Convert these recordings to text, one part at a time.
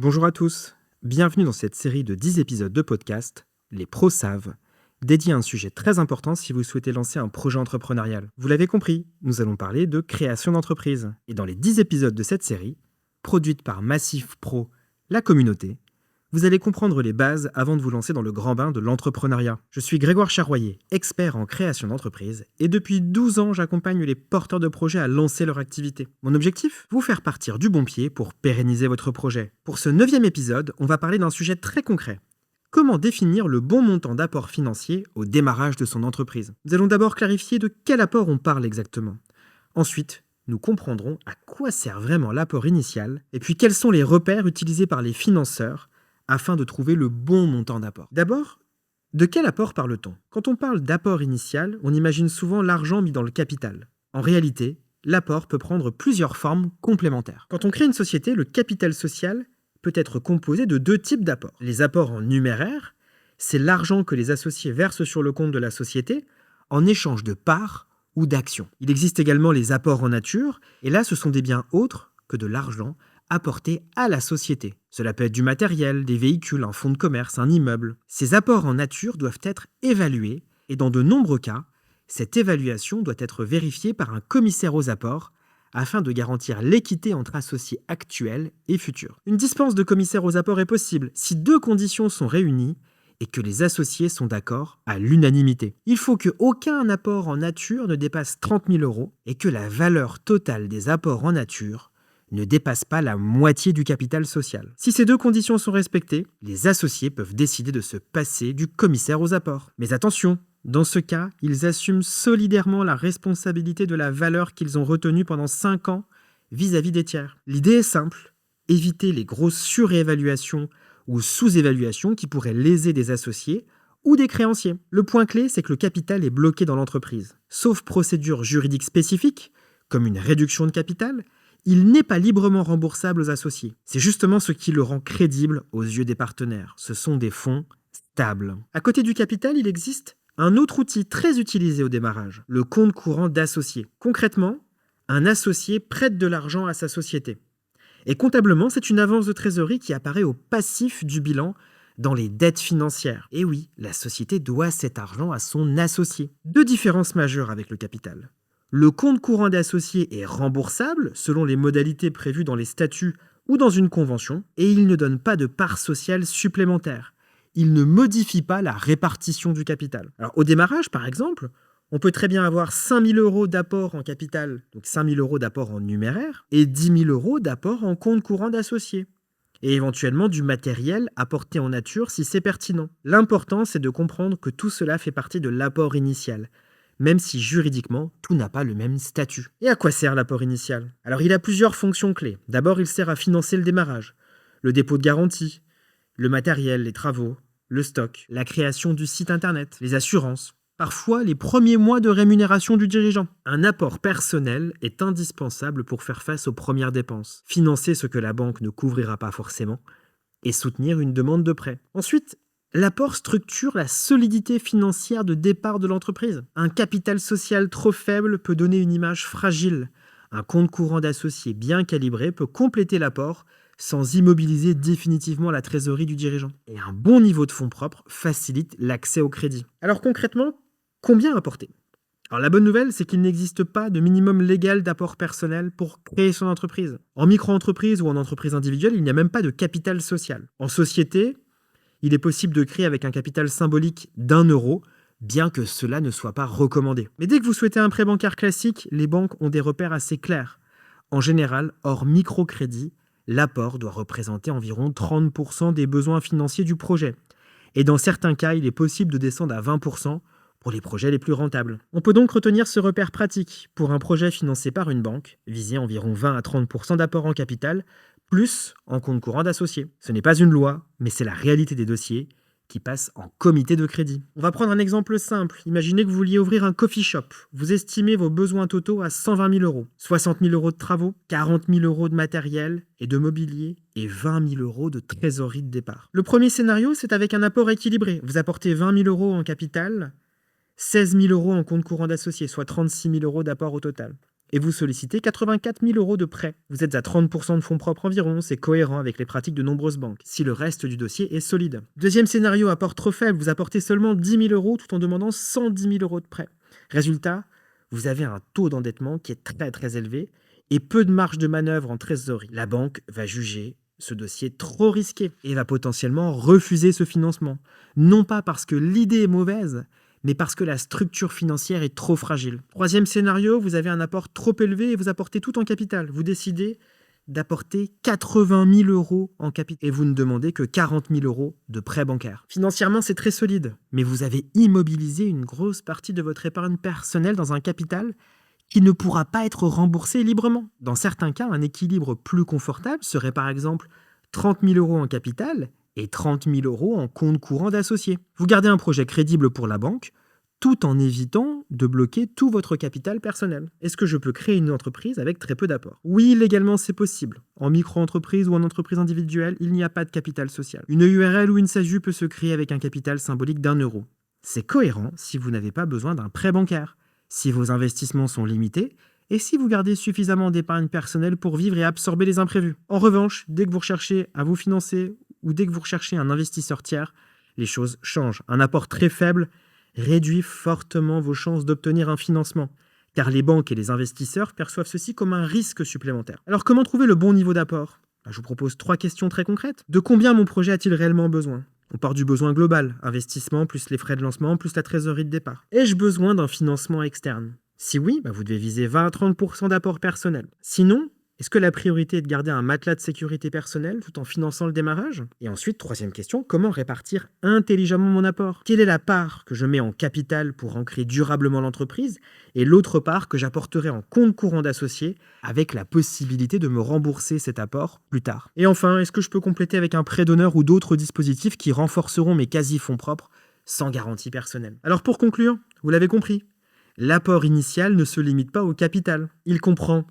Bonjour à tous, bienvenue dans cette série de 10 épisodes de podcast, Les pros savent, dédié à un sujet très important si vous souhaitez lancer un projet entrepreneurial. Vous l'avez compris, nous allons parler de création d'entreprise. Et dans les 10 épisodes de cette série, produite par Massif Pro, la communauté, vous allez comprendre les bases avant de vous lancer dans le grand bain de l'entrepreneuriat. Je suis Grégoire Charroyer, expert en création d'entreprise, et depuis 12 ans, j'accompagne les porteurs de projets à lancer leur activité. Mon objectif ? Vous faire partir du bon pied pour pérenniser votre projet. Pour ce 9e épisode, on va parler d'un sujet très concret. Comment définir le bon montant d'apport financier au démarrage de son entreprise ? Nous allons d'abord clarifier de quel apport on parle exactement. Ensuite, nous comprendrons à quoi sert vraiment l'apport initial, et puis quels sont les repères utilisés par les financeurs afin de trouver le bon montant d'apport. D'abord, de quel apport parle-t-on ? Quand on parle d'apport initial, on imagine souvent l'argent mis dans le capital. En réalité, l'apport peut prendre plusieurs formes complémentaires. Quand on crée une société, le capital social peut être composé de 2 types d'apports. Les apports en numéraire, c'est l'argent que les associés versent sur le compte de la société en échange de parts ou d'actions. Il existe également les apports en nature, et là ce sont des biens autres que de l'argent apportés à la société. Cela peut être du matériel, des véhicules, un fonds de commerce, un immeuble. Ces apports en nature doivent être évalués, et dans de nombreux cas, cette évaluation doit être vérifiée par un commissaire aux apports afin de garantir l'équité entre associés actuels et futurs. Une dispense de commissaire aux apports est possible si 2 conditions sont réunies et que les associés sont d'accord à l'unanimité. Il faut qu'aucun apport en nature ne dépasse 30 000 € et que la valeur totale des apports en nature ne dépasse pas la moitié du capital social. Si ces 2 conditions sont respectées, les associés peuvent décider de se passer du commissaire aux apports. Mais attention, dans ce cas, ils assument solidairement la responsabilité de la valeur qu'ils ont retenue pendant 5 ans vis-à-vis des tiers. L'idée est simple, éviter les grosses surévaluations ou sous-évaluations qui pourraient léser des associés ou des créanciers. Le point clé, c'est que le capital est bloqué dans l'entreprise. Sauf procédure juridique spécifique, comme une réduction de capital, il n'est pas librement remboursable aux associés. C'est justement ce qui le rend crédible aux yeux des partenaires. Ce sont des fonds stables. À côté du capital, il existe un autre outil très utilisé au démarrage, le compte courant d'associés. Concrètement, un associé prête de l'argent à sa société. Et comptablement, c'est une avance de trésorerie qui apparaît au passif du bilan dans les dettes financières. Et oui, la société doit cet argent à son associé. 2 différences majeures avec le capital. Le compte courant d'associés est remboursable selon les modalités prévues dans les statuts ou dans une convention, et il ne donne pas de part sociale supplémentaire. Il ne modifie pas la répartition du capital. Alors, au démarrage, par exemple, on peut très bien avoir 5 000 € d'apport en capital, donc 5 000 € d'apport en numéraire, et 10 000 € d'apport en compte courant d'associés. Et éventuellement du matériel apporté en nature si c'est pertinent. L'important, c'est de comprendre que tout cela fait partie de l'apport initial, même si juridiquement, tout n'a pas le même statut. Et à quoi sert l'apport initial ? Alors, il a plusieurs fonctions clés. D'abord, il sert à financer le démarrage, le dépôt de garantie, le matériel, les travaux, le stock, la création du site internet, les assurances, parfois les premiers mois de rémunération du dirigeant. Un apport personnel est indispensable pour faire face aux premières dépenses, financer ce que la banque ne couvrira pas forcément et soutenir une demande de prêt. Ensuite, l'apport structure la solidité financière de départ de l'entreprise. Un capital social trop faible peut donner une image fragile. Un compte courant d'associés bien calibré peut compléter l'apport sans immobiliser définitivement la trésorerie du dirigeant. Et un bon niveau de fonds propres facilite l'accès au crédit. Alors concrètement, combien apporter ? Alors la bonne nouvelle, c'est qu'il n'existe pas de minimum légal d'apport personnel pour créer son entreprise. En micro-entreprise ou en entreprise individuelle, il n'y a même pas de capital social. En société, il est possible de créer avec un capital symbolique d'1 €, bien que cela ne soit pas recommandé. Mais dès que vous souhaitez un prêt bancaire classique, les banques ont des repères assez clairs. En général, hors microcrédit, l'apport doit représenter environ 30% des besoins financiers du projet. Et dans certains cas, il est possible de descendre à 20% pour les projets les plus rentables. On peut donc retenir ce repère pratique pour un projet financé par une banque, viser environ 20 à 30% d'apport en capital, plus en compte courant d'associés. Ce n'est pas une loi, mais c'est la réalité des dossiers qui passent en comité de crédit. On va prendre un exemple simple. Imaginez que vous vouliez ouvrir un coffee shop. Vous estimez vos besoins totaux à 120 000 €. 60 000 € de travaux, 40 000 € de matériel et de mobilier et 20 000 € de trésorerie de départ. Le premier scénario, c'est avec un apport équilibré. Vous apportez 20 000 € en capital, 16 000 € en compte courant d'associés, soit 36 000 € d'apport au total. et vous sollicitez 84 000 € de prêt. Vous êtes à 30% de fonds propres environ, c'est cohérent avec les pratiques de nombreuses banques, si le reste du dossier est solide. Deuxième scénario, apport trop faible, vous apportez seulement 10 000 € tout en demandant 110 000 € de prêt. Résultat, vous avez un taux d'endettement qui est très très élevé et peu de marge de manœuvre en trésorerie. La banque va juger ce dossier trop risqué et va potentiellement refuser ce financement. Non pas parce que l'idée est mauvaise, mais parce que la structure financière est trop fragile. Troisième scénario, vous avez un apport trop élevé et vous apportez tout en capital. Vous décidez d'apporter 80 000 € en capital et vous ne demandez que 40 000 € de prêt bancaire. Financièrement, c'est très solide, mais vous avez immobilisé une grosse partie de votre épargne personnelle dans un capital qui ne pourra pas être remboursé librement. Dans certains cas, un équilibre plus confortable serait par exemple 30 000 € en capital et 30 000 € en compte courant d'associé. Vous gardez un projet crédible pour la banque, tout en évitant de bloquer tout votre capital personnel. Est-ce que je peux créer une entreprise avec très peu d'apport? Oui, légalement, c'est possible. En micro-entreprise ou en entreprise individuelle, il n'y a pas de capital social. Une URL ou une SASU peut se créer avec un capital symbolique d'1 €. C'est cohérent si vous n'avez pas besoin d'un prêt bancaire, si vos investissements sont limités et si vous gardez suffisamment d'épargne personnelle pour vivre et absorber les imprévus. En revanche, dès que vous recherchez à vous financer ou dès que vous recherchez un investisseur tiers, les choses changent. Un apport très faible réduit fortement vos chances d'obtenir un financement, car les banques et les investisseurs perçoivent ceci comme un risque supplémentaire. Alors comment trouver le bon niveau d'apport? Je vous propose 3 questions très concrètes. De combien mon projet a-t-il réellement besoin? On part du besoin global, investissement plus les frais de lancement plus la trésorerie de départ. Ai-je besoin d'un financement externe? Si oui, vous devez viser 20 à 30% d'apport personnel. Sinon, est-ce que la priorité est de garder un matelas de sécurité personnelle tout en finançant le démarrage? Et ensuite, troisième question, comment répartir intelligemment mon apport? Quelle est la part que je mets en capital pour ancrer durablement l'entreprise et l'autre part que j'apporterai en compte courant d'associé avec la possibilité de me rembourser cet apport plus tard? Et enfin, est-ce que je peux compléter avec un prêt d'honneur ou d'autres dispositifs qui renforceront mes quasi-fonds propres sans garantie personnelle? Alors pour conclure, vous l'avez compris, l'apport initial ne se limite pas au capital. Il comprend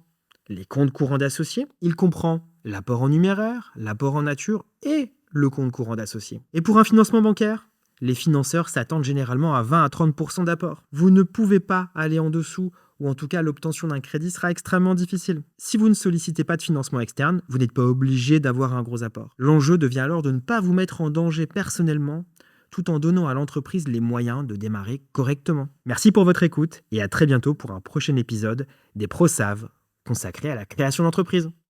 les comptes courants d'associés, il comprend l'apport en numéraire, l'apport en nature et le compte courant d'associés. Et pour un financement bancaire, les financeurs s'attendent généralement à 20 à 30% d'apport. Vous ne pouvez pas aller en dessous, ou en tout cas l'obtention d'un crédit sera extrêmement difficile. Si vous ne sollicitez pas de financement externe, vous n'êtes pas obligé d'avoir un gros apport. L'enjeu devient alors de ne pas vous mettre en danger personnellement, tout en donnant à l'entreprise les moyens de démarrer correctement. Merci pour votre écoute et à très bientôt pour un prochain épisode des ProSav consacré à la création d'entreprise.